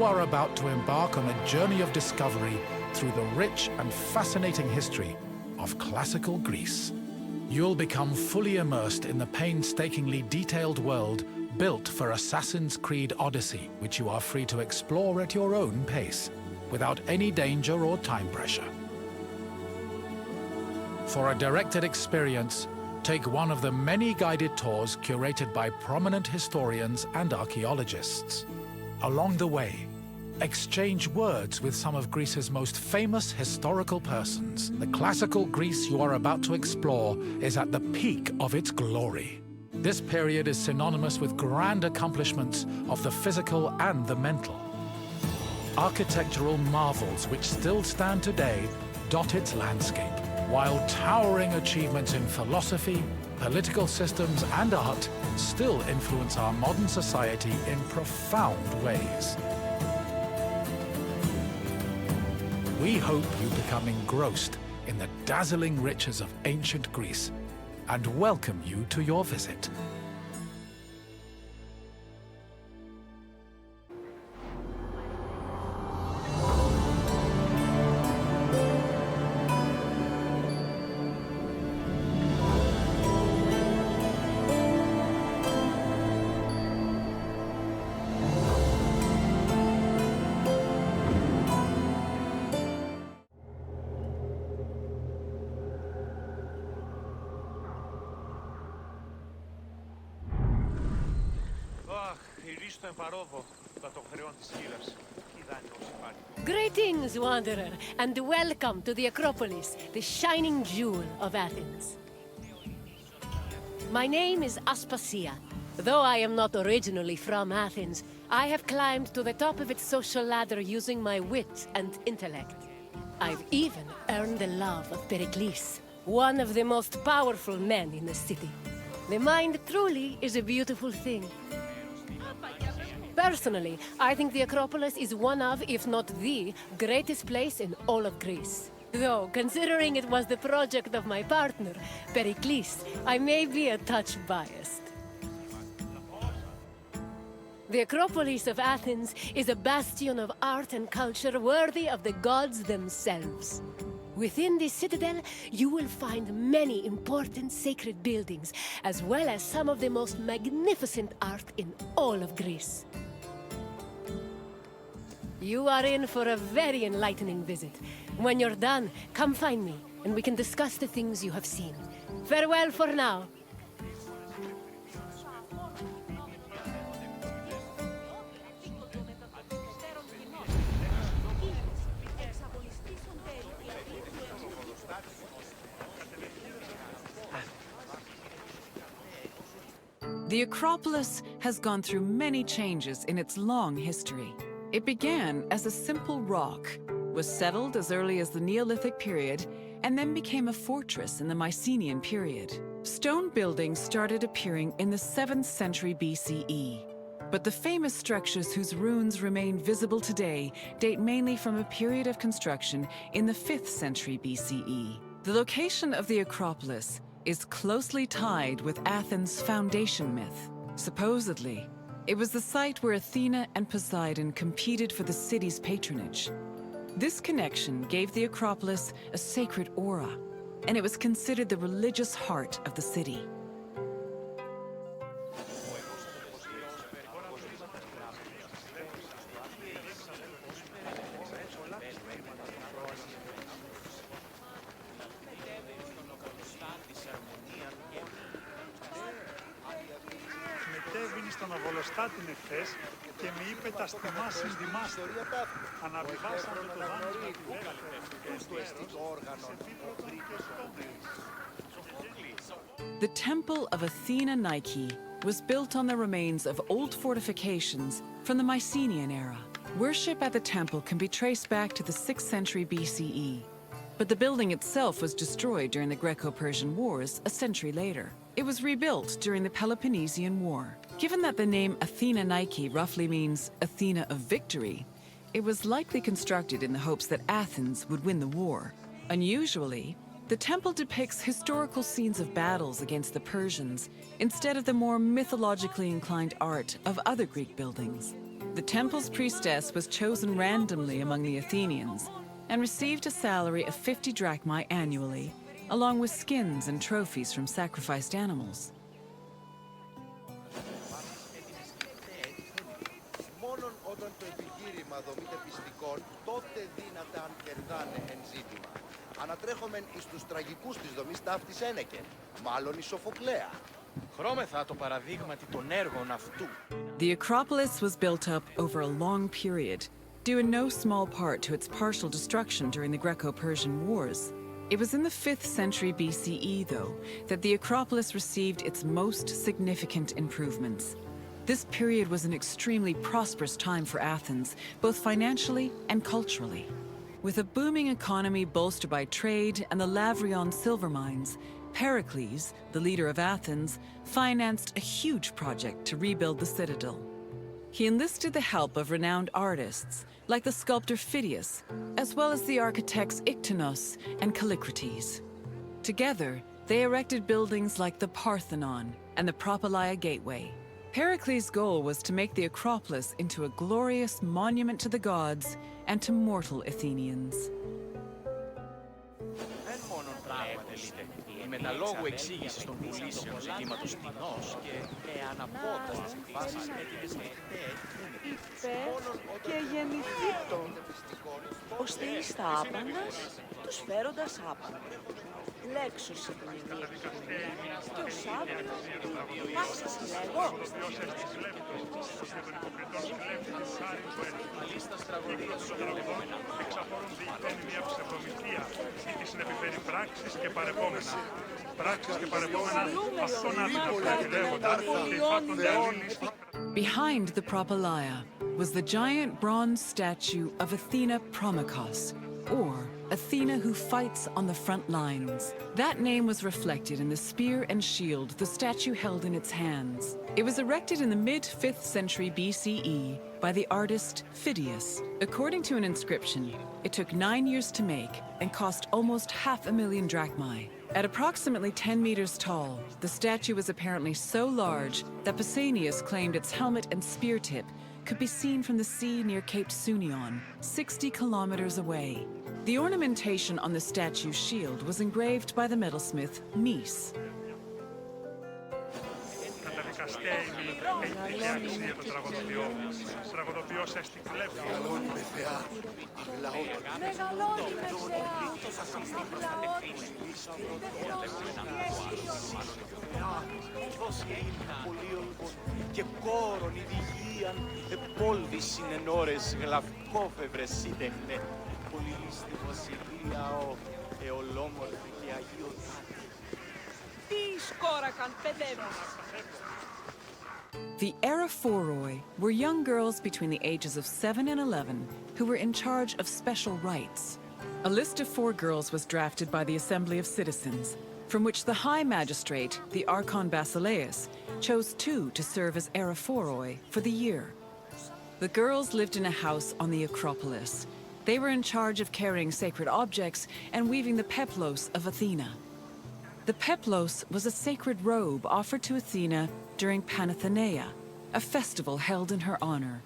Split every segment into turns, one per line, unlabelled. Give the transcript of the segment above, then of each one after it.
You are about to embark on a journey of discovery through the rich and fascinating history of classical Greece. You'll become fully immersed in the painstakingly detailed world built for Assassin's Creed Odyssey, which you are free to explore at your own pace, without any danger or time pressure. For a directed experience, take one of the many guided tours curated by prominent historians and archaeologists. Along the way, exchange words with some of Greece's most famous historical persons. The classical Greece you are about to explore is at the peak of its glory. This period is synonymous with grand accomplishments of the physical and the mental. Architectural marvels which still stand today dot its landscape, while towering achievements in philosophy, political systems, and art still influence our modern society in profound ways. We hope you become engrossed in the dazzling riches of ancient Greece and welcome you to your visit.
Greetings, wanderer, and welcome to the Acropolis, the shining jewel of Athens. My name is Aspasia. Though I am not originally from Athens, I have climbed to the top of its social ladder using my wit and intellect. I've even earned the love of Perikle, one of the most powerful men in the city. The mind truly is a beautiful thing. Personally, I think the Acropolis is one of, if not the, greatest place in all of Greece. Though, considering it was the project of my partner, Perikle, I may be a touch biased. The Acropolis of Athens is a bastion of art and culture worthy of the gods themselves. Within this citadel, you will find many important sacred buildings, as well as some of the most magnificent art in all of Greece. You are in for a very enlightening visit. When you're done, come find me, and we can discuss the things you have seen. Farewell for now.
The Acropolis has gone through many changes in its long history. It began as a simple rock, was settled as early as the Neolithic period, and then became a fortress in the Mycenaean period. Stone buildings started appearing in the 7th century BCE. But the famous structures whose ruins remain visible today date mainly from a period of construction in the 5th century BCE. The location of the Acropolis is closely tied with Athens' foundation myth. Supposedly, it was the site where Athena and Poseidon competed for the city's patronage. This connection gave the Acropolis a sacred aura, and it was considered the religious heart of the city.
Στον Αβολοστάτην εχθές και με είπε τα στιμά συντιμάστε. Αναβιβάσαμε το δάνεισμα
The Temple of Athena Nike was built on the remains of old fortifications from the Mycenaean era. Worship at the temple can be traced back to the 6th century BCE, but the building itself was destroyed during the Greco-Persian Wars a century later. It was rebuilt during the Peloponnesian War. Given that the name Athena Nike roughly means Athena of victory, it was likely constructed in the hopes that Athens would win the war. Unusually, the temple depicts historical scenes of battles against the Persians instead of the more mythologically inclined art of other Greek buildings. The temple's priestess was chosen randomly among the Athenians and received a salary of 50 drachmae annually, along with skins and trophies from sacrificed animals.
Μόνον όταν το επιχείρημα δομείται πιστικών, τότε δύναται αν κερδάνε εν ζήτημα. Ανατρέχομεν εις τους τραγικούς της δομής ταύτης ένεκεν, μάλλον εις Σοφοκλέα.
Χρώμεθα το παραδείγματι των έργων αυτού.
The Acropolis was built up over a long period, due in no small part to its partial destruction during the Greco-Persian Wars. It was in the 5th century BCE, though, that the Acropolis received its most significant improvements. This period was an extremely prosperous time for Athens, both financially and culturally. With a booming economy bolstered by trade and the Lavrion silver mines, Perikles, the leader of Athens, financed a huge project to rebuild the citadel. He enlisted the help of renowned artists, like the sculptor Phidias, as well as the architects Iktinos and Callicrates. Together, they erected buildings like the Parthenon and the Propylaea Gateway. Pericles' goal was to make the Acropolis into a glorious monument to the gods and to mortal Athenians.
Δεν μόνον πράγμα τελείται. Η μεταλόγου εξήγηση των πουλήσεων ζητήματος τεινός και αναπόταστες εκφάσεις έτοιμες
Είπε και γεννηθήτων, ώστε εις τα άπαντας, τους φέροντας άπαντα. Λέξος η πνευμή και ο Σάββατος, ας σας λέγω.
Αλίστας τραγωδίας σου λεγόμενα.
Εξαφορούν διηγηθένει μια ψευδομυθία ή της συνεπιφέρει πράξεις και παρεπόμενα. Πράξεις και παρεπόμενα αυτόν άτομα λέγοντα και υφάτονται αλλήλεις.
Behind the Propylaea was the giant bronze statue of Athena Promachos, or Athena who fights on the front lines. That name was reflected in the spear and shield the statue held in its hands. It was erected in the mid-5th century BCE by the artist Phidias. According to an inscription, it took 9 years to make and cost almost 500,000 drachmae. At approximately 10 meters tall, the statue was apparently so large that Pausanias claimed its helmet and spear tip could be seen from the sea near Cape Sunion, 60 kilometers away. The ornamentation on the statue's shield was engraved by the metalsmith Mies.
Καταδικαστέημι έχει αξία το τραγωδοποιό. Τραγωδοποιός έστι κλέβει.
Μεγαλώνει με θεά, αγλαότον.
Μεγαλώνει με θεά,
Πολύολκον και κόρον ειδηγίαν, επόλβησιν εν ώρες γλαυκόφευρες σύντεχνε, πολυλίστη βασιλεία ο εολόμορφη και αγίωτα.
τι σκόρακαν παιδεύεις.
The Arrhephoroi were young girls between the ages of 7 and 11 who were in charge of special rites. A list of 4 girls was drafted by the Assembly of Citizens, from which the High Magistrate, the Archon Basileus, chose 2 to serve as Arrhephoroi for the year. The girls lived in a house on the Acropolis. They were in charge of carrying sacred objects and weaving the peplos of Athena. The peplos was a sacred robe offered to Athena during Panathenea, a festival held in her honor.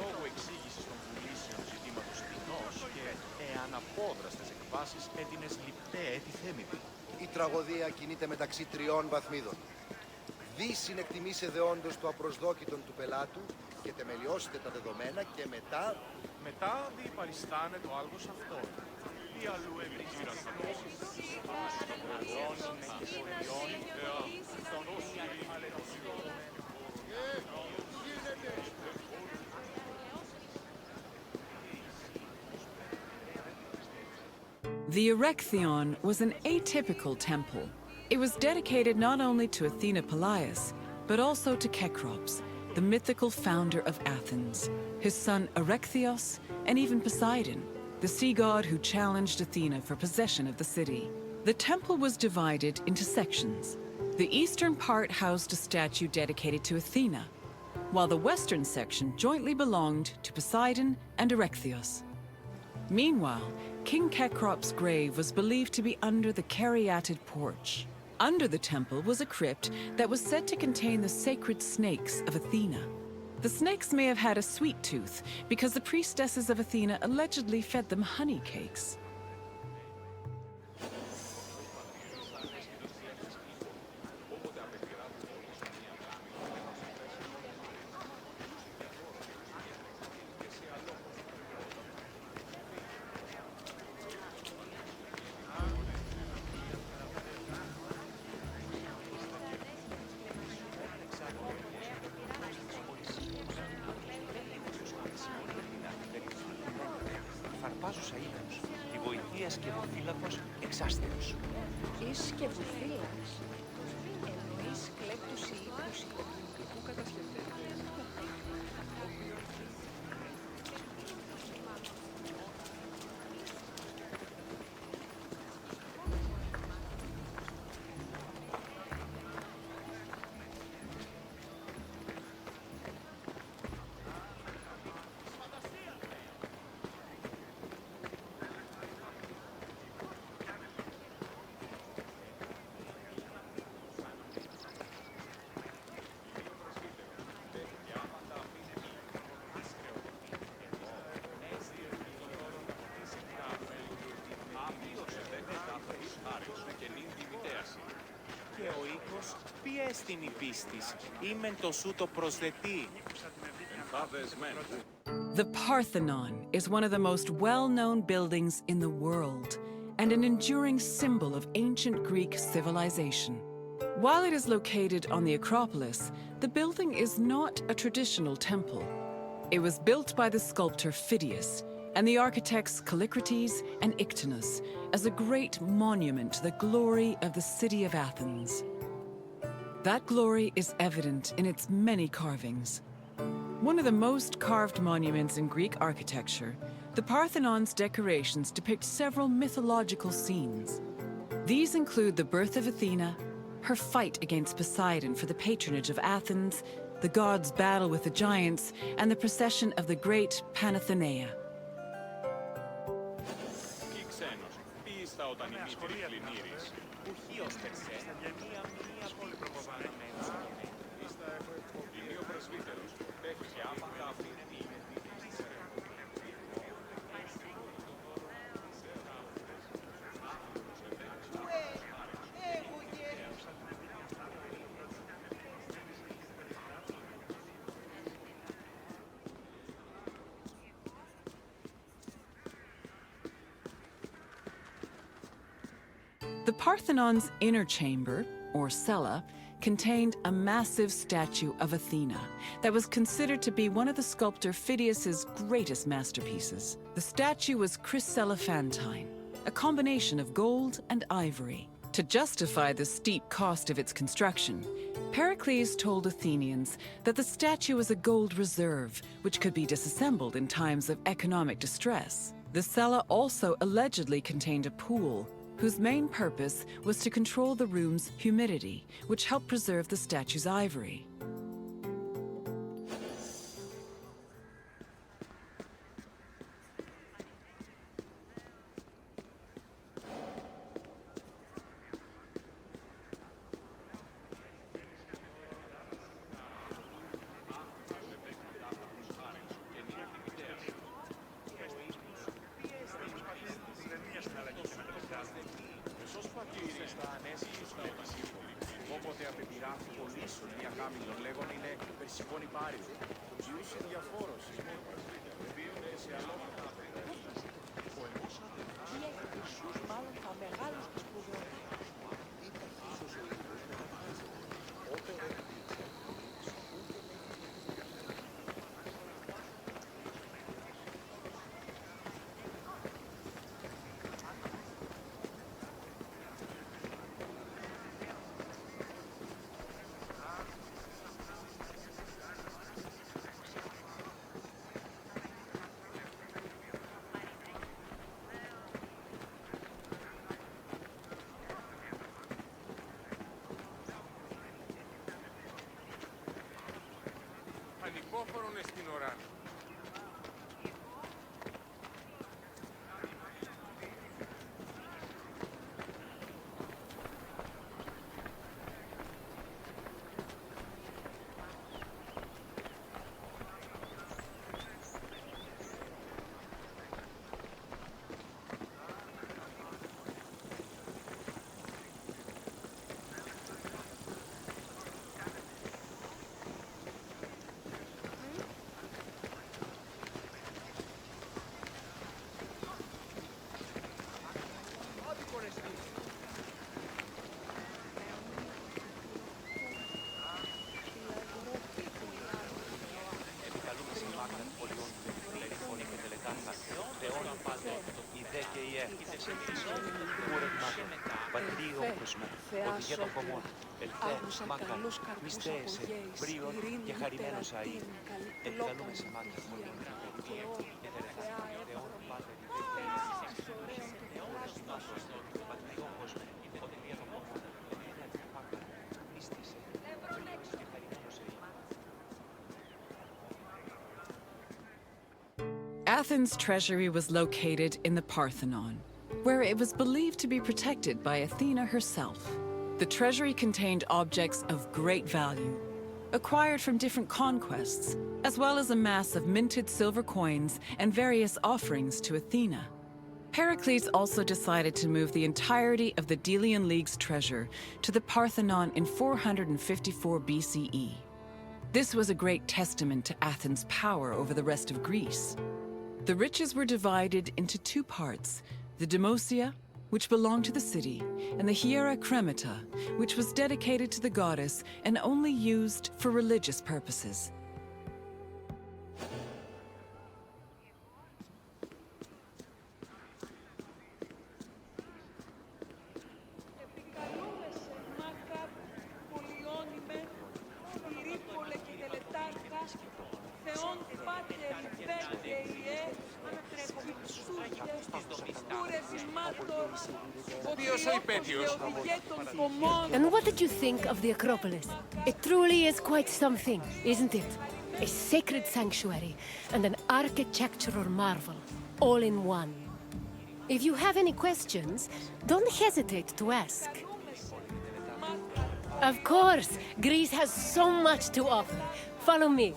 Λόγω εξήγησης των πουλήσεων ζητήματος τεινός και αναπόδραστες εκβάσεις έτεινες λιπτέ θέμητη.
Η τραγωδία κινείται μεταξύ 3 βαθμίδων. Δι συνεκτιμήσε δεόντως το απροσδόκητον του πελάτου και τεμελιώσετε τα δεδομένα και
Μετά δι παριστάνε το άλγος αυτό. Τι αλλού επιχείρας αυτός.
The Erechtheion was an atypical temple. It was dedicated not only to Athena Polias, but also to Cecrops, the mythical founder of Athens, his son Erechtheion, and even Poseidon, the sea god who challenged Athena for possession of the city. The temple was divided into sections. The eastern part housed a statue dedicated to Athena, while the western section jointly belonged to Poseidon and Erechtheion. Meanwhile, King Cecrop's grave was believed to be under the caryatid porch. Under the temple was a crypt that was said to contain the sacred snakes of Athena. The snakes may have had a sweet tooth because the priestesses of Athena allegedly fed them honey cakes.
Φαρπάζουσα ύπνος, τη βοηθεία σκευοφύλακος εξάστερος.
Η σκευοφύλακς εννοείς κλέπτους ή ύπνους υποκριτικού κατασκευή.
Και ο οίκος πιέστην η πίστης, ήμεν το σου το προσδετή.
The Parthenon is one of the most well-known buildings in the world and an enduring symbol of ancient Greek civilization. While it is located on the Acropolis, the building is not a traditional temple. It was built by the sculptor Phidias and the architects Callicrates and Ictinus as a great monument to the glory of the city of Athens. That glory is evident in its many carvings. One of the most carved monuments in Greek architecture, the Parthenon's decorations depict several mythological scenes. These include the birth of Athena, her fight against Poseidon for the patronage of Athens, the gods' battle with the giants, and the procession of the great Panathenea. The Parthenon's inner chamber, or cella, contained a massive statue of Athena that was considered to be one of the sculptor Phidias's greatest masterpieces. The statue was chryselephantine, a combination of gold and ivory. To justify the steep cost of its construction, Perikle told Athenians that the statue was a gold reserve which could be disassembled in times of economic distress. The cella also allegedly contained a pool whose main purpose was to control the room's humidity, which helped preserve the statue's ivory.
Όποτε απεπειράθη πολίσσον μία κάμιλον λέγον είναι περσικόνη πάριο. Ζιούσε διαφόρος βίωνε σε αλόματα
Τι έχετε εσούς μάλλον θα μεγάλους της σπουδαιότητας.
υπόφορον εστιν οράν.
Θεάσω άκουσα καλούς καρπούς από γέης, ειρήνη τερατήν, καλή πλόκαν ευτυχία, και όρ, Θεά
Athens' treasury was located in the Parthenon, where it was believed to be protected by Athena herself. The treasury contained objects of great value, acquired from different conquests, as well as a mass of minted silver coins and various offerings to Athena. Pericles also decided to move the entirety of the Delian League's treasure to the Parthenon in 454 BCE. This was a great testament to Athens' power over the rest of Greece. The riches were divided into two parts: the Demosia, which belonged to the city, and the Hiera Cremata, which was dedicated to the goddess and only used for religious purposes.
And what did you think of the Acropolis? It truly is quite something, isn't it? A sacred sanctuary and an architectural marvel, all in one. If you have any questions, don't hesitate to ask. Of course, Greece has so much to offer. Follow me.